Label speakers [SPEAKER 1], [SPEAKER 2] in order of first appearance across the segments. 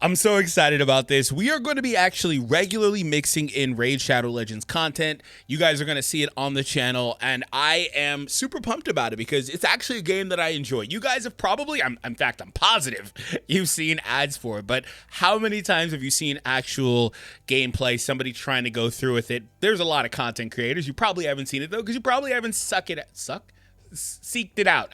[SPEAKER 1] I'm so excited about this. We are going to be actually regularly mixing in Raid Shadow Legends content. You guys are going to see it on the channel, and I am super pumped about it because it's actually a game that I enjoy. You guys have probably, in fact, I'm positive you've seen ads for it, but how many times have you seen actual gameplay, somebody trying to go through with it? There's a lot of content creators. You probably haven't seen it, though, because you probably haven't seeked it out.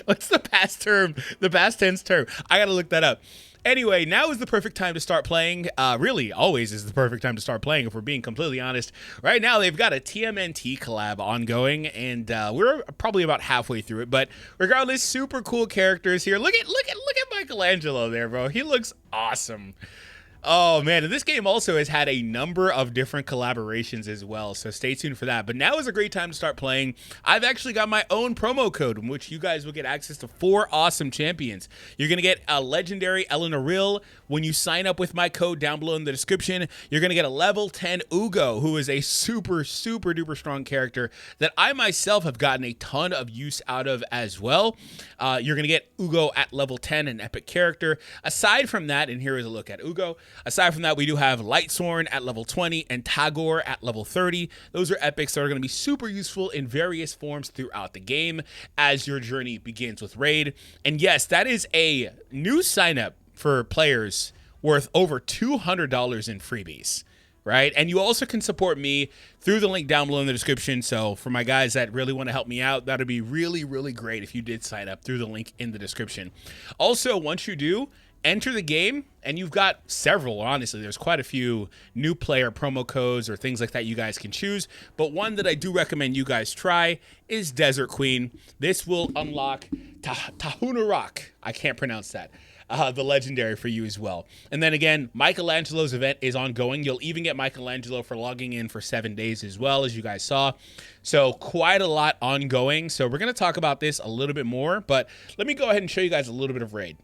[SPEAKER 1] What's the past term? The past tense term. I got to look that up. Anyway, now is the perfect time to start playing. Really, always is the perfect time to start playing, if we're being completely honest. Right now, they've got a TMNT collab ongoing, and we're probably about halfway through it. But regardless, super cool characters here. Look at Michelangelo there, bro. He looks awesome. Oh, man, and this game also has had a number of different collaborations as well, so stay tuned for that. But now is a great time to start playing. I've actually got my own promo code in which you guys will get access to 4 awesome champions. You're going to get a legendary Elenaril when you sign up with my code down below in the description. You're going to get a level 10 Uugo, who is a super, super duper strong character that I myself have gotten a ton of use out of as well. You're going to get Uugo at level 10, an epic character. Aside from that, and here is a look at Uugo. Aside from that, we do have Lightsworn at level 20 and Tagoar at level 30. Those are epics that are going to be super useful in various forms throughout the game as your journey begins with Raid. And yes, that is a new sign up for players worth over $200 in freebies, right? And you also can support me through the link down below in the description. So for my guys that really want to help me out, that'd be really, really great if you did sign up through the link in the description. Also, once you do, enter the game, and you've got several, honestly. There's quite a few new player promo codes or things like that you guys can choose. But one that I do recommend you guys try is Desert Queen. This will unlock Tahunarak. I can't pronounce that. The legendary for you as well. And then again, Michelangelo's event is ongoing. You'll even get Michelangelo for logging in for 7 days as well, as you guys saw. So quite a lot ongoing. So we're going to talk about this a little bit more, but let me go ahead and show you guys a little bit of Raid.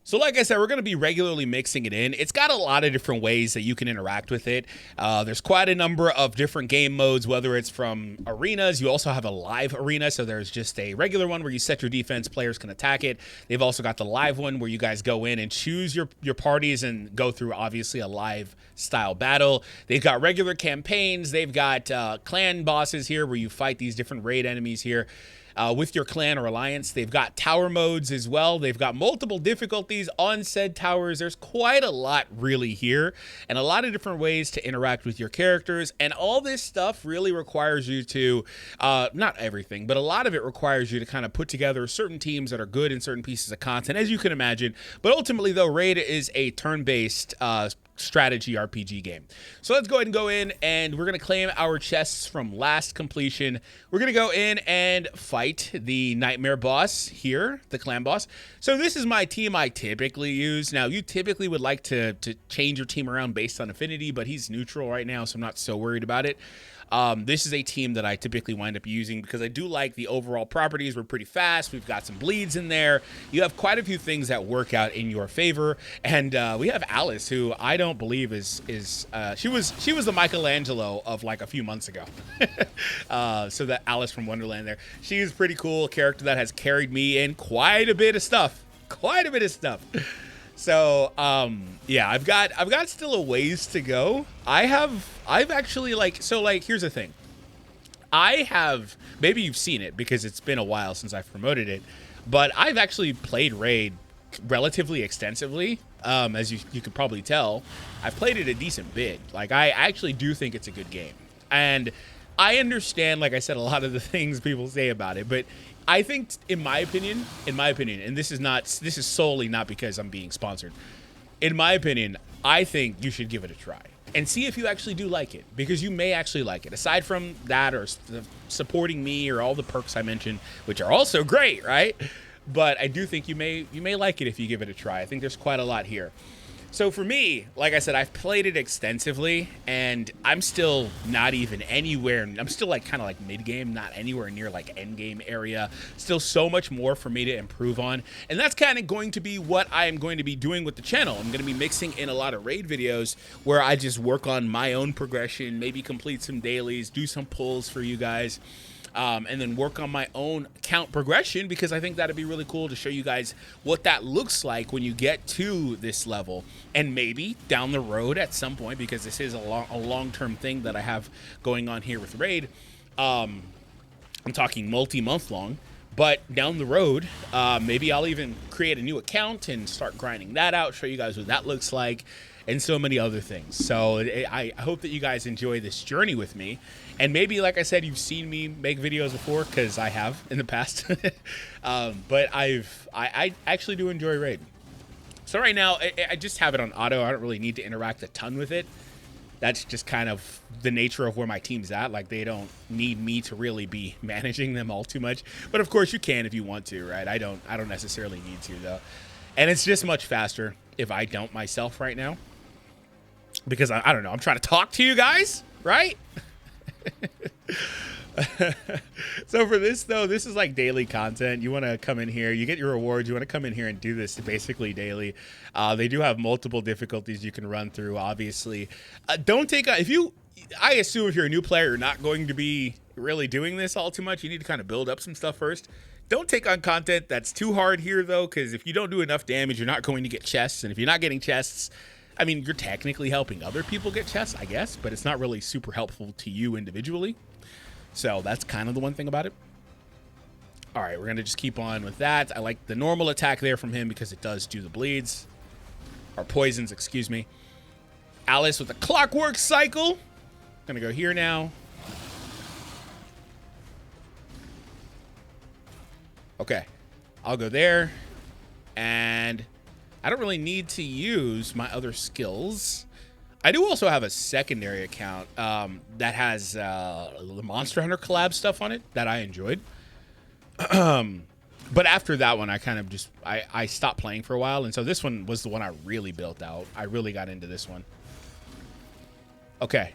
[SPEAKER 1] So like I said, we're going to be regularly mixing it in. It's got a lot of different ways that you can interact with it. There's quite a number of different game modes, whether it's from arenas. You also have a live arena, so there's just a regular one where you set your defense, players can attack it. They've also got the live one where you guys go in and choose your parties and go through, obviously, a live style battle. They've got regular campaigns. They've got clan bosses here where you fight these different raid enemies here. With your clan or alliance. They've got tower modes as well. They've got multiple difficulties on said towers. There's quite a lot really here, and a lot of different ways to interact with your characters. And all this stuff really requires you to, not everything, but a lot of it requires you to kind of put together certain teams that are good in certain pieces of content, as you can imagine. But ultimately, though, Raid is a turn-based strategy RPG game. So let's go ahead and go in, and we're going to claim our chests from last completion. We're going to go in and fight the nightmare boss here, the clan boss. So this is my team I typically use. Now, you typically would like to change your team around based on affinity, but he's neutral right now, so I'm not so worried about it. This is a team that I typically wind up using because I do like the overall properties. We're pretty fast. We've got some bleeds in there. You have quite a few things that work out in your favor. And we have Alice, who I don't believe she was the Michelangelo of like a few months ago. So that Alice from Wonderland there. She's a pretty cool character that has carried me in quite a bit of stuff. So, yeah, I've got still a ways to go. I've actually here's the thing. Maybe you've seen it because it's been a while since I've promoted it, but I've actually played Raid relatively extensively. As you could probably tell, I've played it a decent bit. Like, I actually do think it's a good game. And I understand, like I said, a lot of the things people say about it, but I think, in my opinion, and this is solely not because I'm being sponsored. In my opinion, I think you should give it a try and see if you actually do like it, because you may actually like it. Aside from that, or supporting me, or all the perks I mentioned, which are also great, right? But I do think you may like it if you give it a try. I think there's quite a lot here. So for me, like I said, I've played it extensively, and I'm still not even anywhere. I'm still like kind of like mid-game, not anywhere near like end-game area. Still so much more for me to improve on. And that's kind of going to be what I'm going to be doing with the channel. I'm going to be mixing in a lot of raid videos where I just work on my own progression, maybe complete some dailies, do some pulls for you guys. and then work on my own account progression, because I think that'd be really cool to show you guys what that looks like when you get to this level. And maybe down the road at some point, because this is a long-term thing that I have going on here with Raid, I'm talking multi-month long, but down the road, maybe I'll even create a new account and start grinding that out, show you guys what that looks like, and so many other things. So I hope that you guys enjoy this journey with me. And maybe, like I said, you've seen me make videos before, because I have in the past. But I actually do enjoy Raid. So right now, I just have it on auto. I don't really need to interact a ton with it. That's just kind of the nature of where my team's at. Like, they don't need me to really be managing them all too much. But of course you can if you want to, right? I don't necessarily need to, though. And it's just much faster if I don't myself right now. Because I don't know, I'm trying to talk to you guys, right? So for this, though, this is like daily content. You want to come in here, you get your rewards, you want to come in here and do this basically daily. They do have multiple difficulties you can run through, obviously. Don't take I assume if you're a new player, you're not going to be really doing this all too much. You need to kind of build up some stuff first. Don't take on content that's too hard here, though, because if you don't do enough damage, you're not going to get chests. And if you're not getting chests, I mean, you're technically helping other people get chests, I guess, but it's not really super helpful to you individually. So that's kind of the one thing about it. All right, we're going to just keep on with that. I like the normal attack there from him because it does do the bleeds. Or poisons, excuse me. Alice with a clockwork cycle. Going to go here now. Okay, I'll go there. And I don't really need to use my other skills. I do also have a secondary account that has the Monster Hunter collab stuff on it that I enjoyed. But after that one, I kind of just, I stopped playing for a while. And so this one was the one I really built out. I really got into this one. Okay.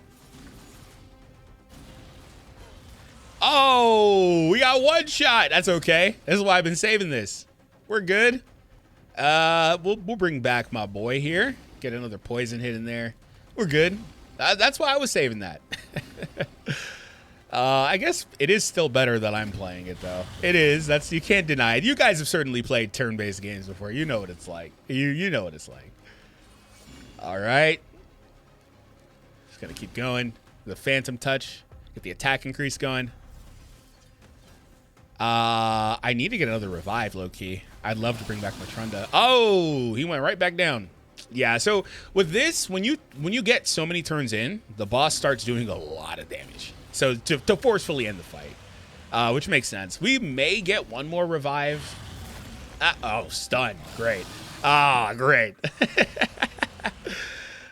[SPEAKER 1] Oh, we got one shot. That's okay. This is why I've been saving this. We're good. We'll bring back my boy here. Get another poison hit in there. We're good. That's why I was saving that. I guess it is still better that I'm playing it, though. It is. You can't deny it. You guys have certainly played turn-based games before. You know what it's like. You know what it's like. All right. Just gonna keep going. The Phantom Touch. Get the attack increase going. I need to get another revive, low-key. I'd love to bring back Matrunda. Oh, he went right back down. Yeah, so with this, when you get so many turns in, the boss starts doing a lot of damage. So to forcefully end the fight, which makes sense. We may get one more revive. Oh, stun. Great. Ah, great.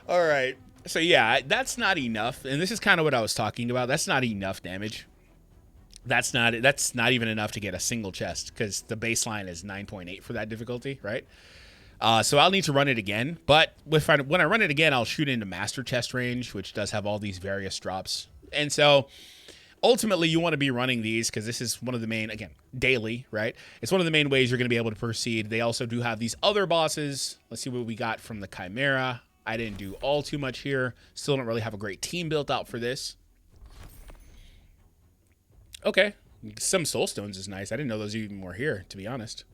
[SPEAKER 1] All right. So yeah, that's not enough. And this is kind of what I was talking about. That's not enough damage. That's not even enough to get a single chest, because the baseline is 9.8 for that difficulty, right? So I'll need to run it again, but when I run it again, I'll shoot into master chest range, which does have all these various drops. And so ultimately you want to be running these, because this is one of the main, again, daily, right? It's one of the main ways you're going to be able to proceed. They also do have these other bosses. Let's see what we got from the Chimera. I didn't do all too much here. Still don't really have a great team built out for this. Okay, some soul stones is nice. I didn't know those even were here, to be honest.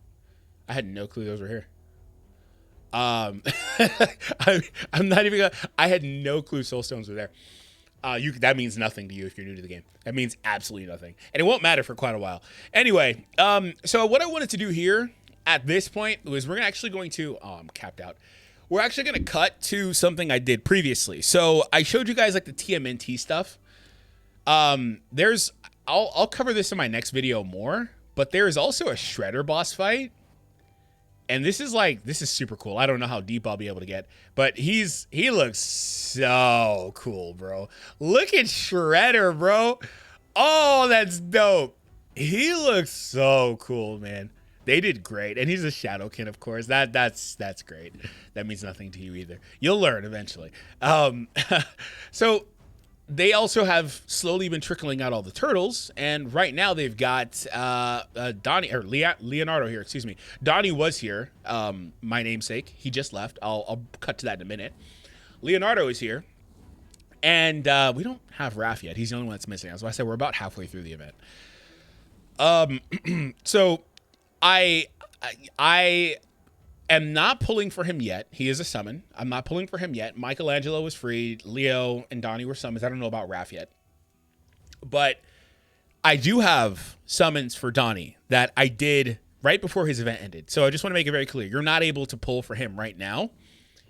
[SPEAKER 1] I had no clue those were here. I'm not even gonna, I had no clue soul stones were there. That means nothing to you if you're new to the game. That means absolutely nothing. And it won't matter for quite a while. Anyway, so what I wanted to do here at this point was we're actually going to, oh, I'm capped out. We're actually going to cut to something I did previously. So I showed you guys like the TMNT stuff. I'll cover this in my next video more, but there is also a Shredder boss fight. And this is super cool. I don't know how deep I'll be able to get, but he looks so cool, bro. Look at Shredder, bro. Oh, that's dope. He looks so cool, man. They did great. And he's a Shadowkin, of course. That's great. That means nothing to you either. You'll learn eventually. So they also have slowly been trickling out all the turtles, and right now they've got Leonardo here. Excuse me. Donnie was here, my namesake. He just left. I'll cut to that in a minute. Leonardo is here, and we don't have Raph yet. He's the only one that's missing. That's why I said we're about halfway through the event. So I am not pulling for him yet. He is a summon. I'm not pulling for him yet. Michelangelo was free. Leo and Donnie were summons. I don't know about Raph yet. But I do have summons for Donnie that I did right before his event ended. So I just want to make it very clear. You're not able to pull for him right now.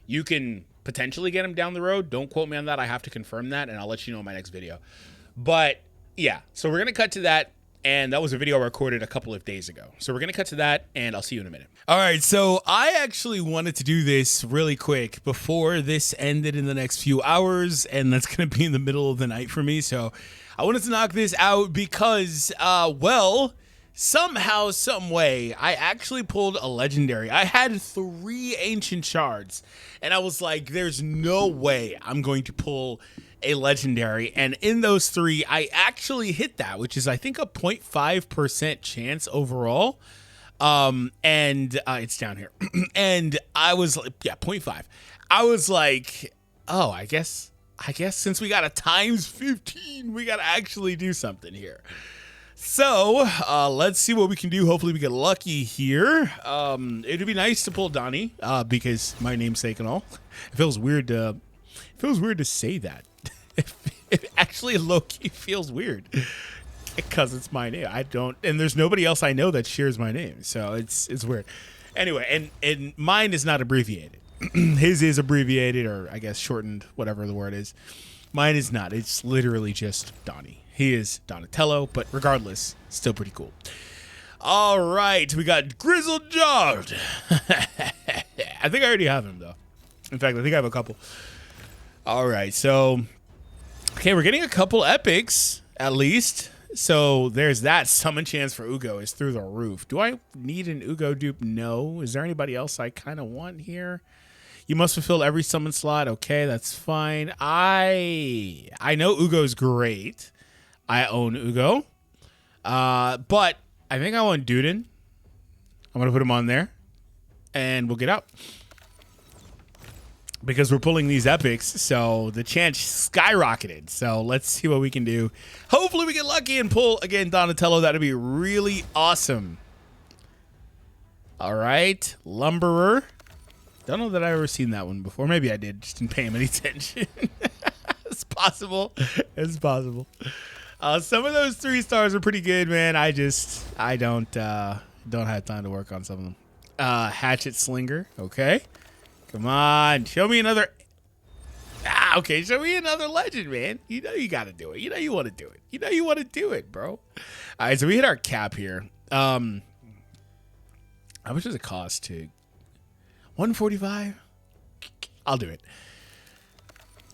[SPEAKER 1] You can potentially get him down the road. Don't quote me on that. I have to confirm that, and I'll let you know in my next video. But yeah, so we're going to cut to that. And that was a video I recorded a couple of days ago. So we're going to cut to that, and I'll see you in a minute. All right, so I actually wanted to do this really quick before this ended in the next few hours, and that's going to be in the middle of the night for me. So I wanted to knock this out because, well, somehow, some way, I actually pulled a legendary. I had 3 ancient shards, and I was like, there's no way I'm going to pull a legendary, and in those 3 I actually hit that, which is I think a 0.5% chance overall. And it's down here. And I was like, yeah, 0.5. I was like, oh, I guess since we got a times 15, we got to actually do something here. So let's see what we can do. Hopefully we get lucky here. It'd be nice to pull Donnie because my namesake and all. It feels weird to say that. It actually low-key feels weird because it's my name. And there's nobody else I know that shares my name, so it's weird. Anyway, and mine is not abbreviated. His is abbreviated, or I guess shortened, whatever the word is. Mine is not. It's literally just Donnie. He is Donatello, but regardless, still pretty cool. All right, we got Grizzled Jawed. I think I already have him, though. In fact, I think I have a couple. All right, so okay, we're getting a couple epics at least. So there's that. Summon chance for Uugo is through the roof. Do I need an Uugo dupe? No. Is there anybody else I kind of want here? You must fulfill every summon slot. Okay, that's fine. I know Ugo's great. I own Uugo. But I think I want Duden. I'm going to put him on there. And we'll get out. Because we're pulling these epics, so the chance skyrocketed. So let's see what we can do. Hopefully we get lucky and pull, again, Donatello. That'd be really awesome. All right. Lumberer. Don't know that I've ever seen that one before. Maybe I did. Just didn't pay him any attention. It's possible. It's possible. Some of those 3 stars are pretty good, man. I don't have time to work on some of them. Hatchet Slinger. Okay. Come on, show me another. Okay, show me another legend, man. You know you got to do it. You know you want to do it. You know you want to do it, bro. All right, so we hit our cap here. How much does it cost to? 145. I'll do it.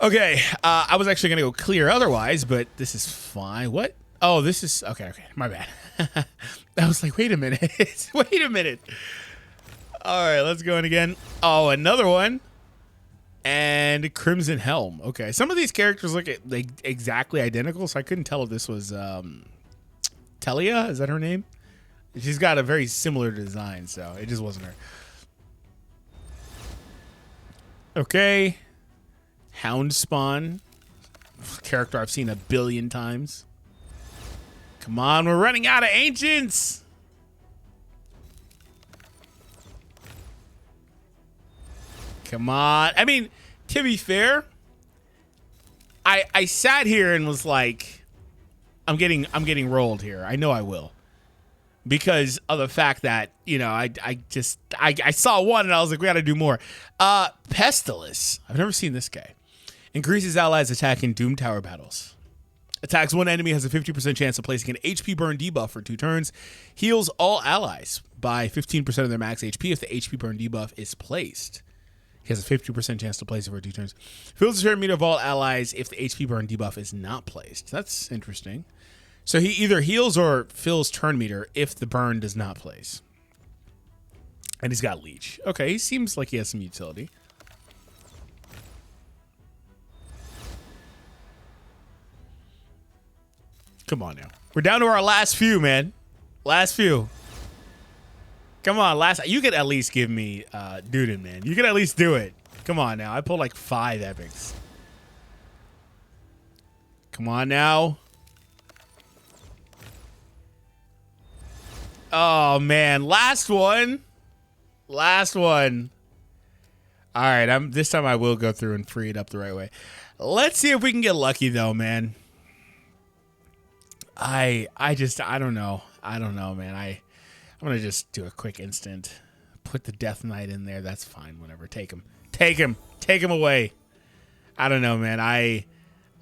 [SPEAKER 1] Okay, I was actually gonna go clear otherwise, but this is fine. What? Oh, this is okay. Okay, my bad. I was like, wait a minute. Wait a minute. All right, let's go in again. Oh, another one. And Crimson Helm. Okay, some of these characters look like exactly identical, so I couldn't tell if this was Telia. Is that her name? She's got a very similar design, so it just wasn't her. Okay. Houndspawn. Character I've seen 1 billion times. Come on, we're running out of ancients. Come on. I mean, to be fair, I sat here and was like, I'm getting rolled here. I know I will. Because of the fact that, you know, I saw one and I was like, we got to do more. Pestilus. I've never seen this guy. Increases allies' attack in Doom Tower battles. Attacks one enemy, has a 50% chance of placing an HP burn debuff for 2 turns. Heals all allies by 15% of their max HP if the HP burn debuff is placed. He has a 50% chance to place it for 2 turns. Fills the turn meter of all allies if the HP burn debuff is not placed. That's interesting. So he either heals or fills turn meter if the burn does not place. And he's got leech. Okay, he seems like he has some utility. Come on now. We're down to our last few, man. Last few. Come on, you could at least give me Duden, man. You could at least do it. Come on now. I pulled like 5 epics. Come on now. Oh, man. Last one. Last one. All right. This time I will go through and free it up the right way. Let's see if we can get lucky, though, man. I don't know. I don't know, man. I'm going to just do a quick instant. Put the Death Knight in there. That's fine. Whatever. Take him. Take him. Take him away. I don't know, man. I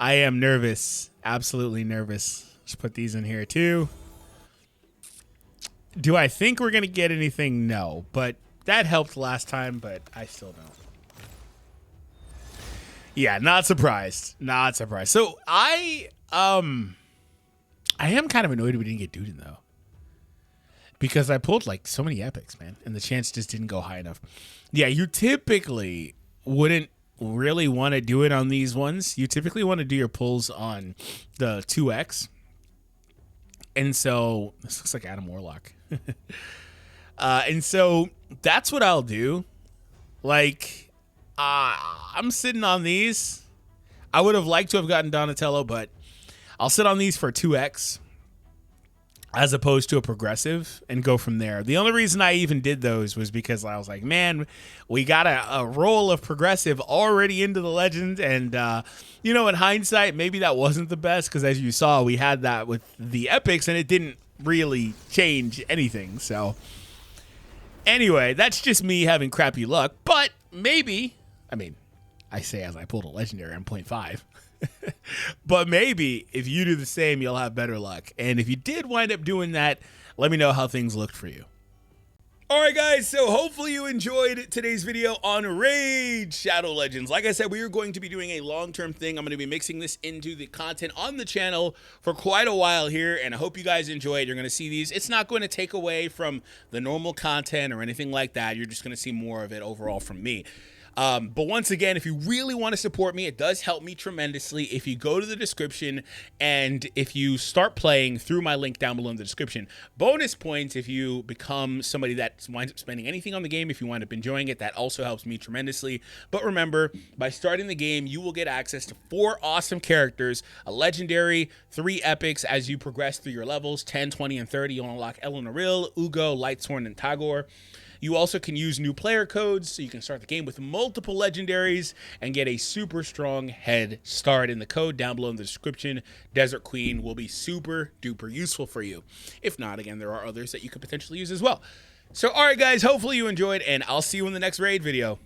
[SPEAKER 1] am nervous. Absolutely nervous. Just put these in here, too. Do I think we're going to get anything? No. But that helped last time, but I still don't. Yeah, not surprised. Not surprised. So I am kind of annoyed we didn't get Duden, though. Because I pulled, like, so many epics, man. And the chance just didn't go high enough. Yeah, you typically wouldn't really want to do it on these ones. You typically want to do your pulls on the 2x. And so, this looks like Adam Warlock. And so, that's what I'll do. Like, I'm sitting on these. I would have liked to have gotten Donatello, but I'll sit on these for 2x as opposed to a progressive and go from there. The only reason I even did those was because I was like, man, we got a roll of progressive already into the legend. And, you know, in hindsight, maybe that wasn't the best because as you saw, we had that with the epics and it didn't really change anything. So anyway, that's just me having crappy luck. But maybe, I mean, I say as I pulled a legendary on 0.5. But maybe if you do the same, you'll have better luck. And if you did wind up doing that, let me know how things looked for you. All right, guys, so hopefully you enjoyed today's video on Raid Shadow Legends. Like I said, we are going to be doing a long-term thing. I'm going to be mixing this into the content on the channel for quite a while here, and I hope you guys enjoy it. You're going to see these. It's not going to take away from the normal content or anything like that. You're just going to see more of it overall from me. But once again, if you really want to support me, it does help me tremendously if you go to the description and if you start playing through my link down below in the description. Bonus points if you become somebody that winds up spending anything on the game. If you wind up enjoying it, that also helps me tremendously. But remember, by starting the game, you will get access to 4 awesome characters, a legendary, 3 epics as you progress through your levels, 10, 20, and 30. You'll unlock Elenaril, Uugo, Lightsworn, and Tagoar. You also can use new player codes, so you can start the game with multiple legendaries and get a super strong head start. In the code down below in the description, Desert Queen will be super duper useful for you. If not, again, there are others that you could potentially use as well. So, all right, guys, hopefully you enjoyed, and I'll see you in the next raid video.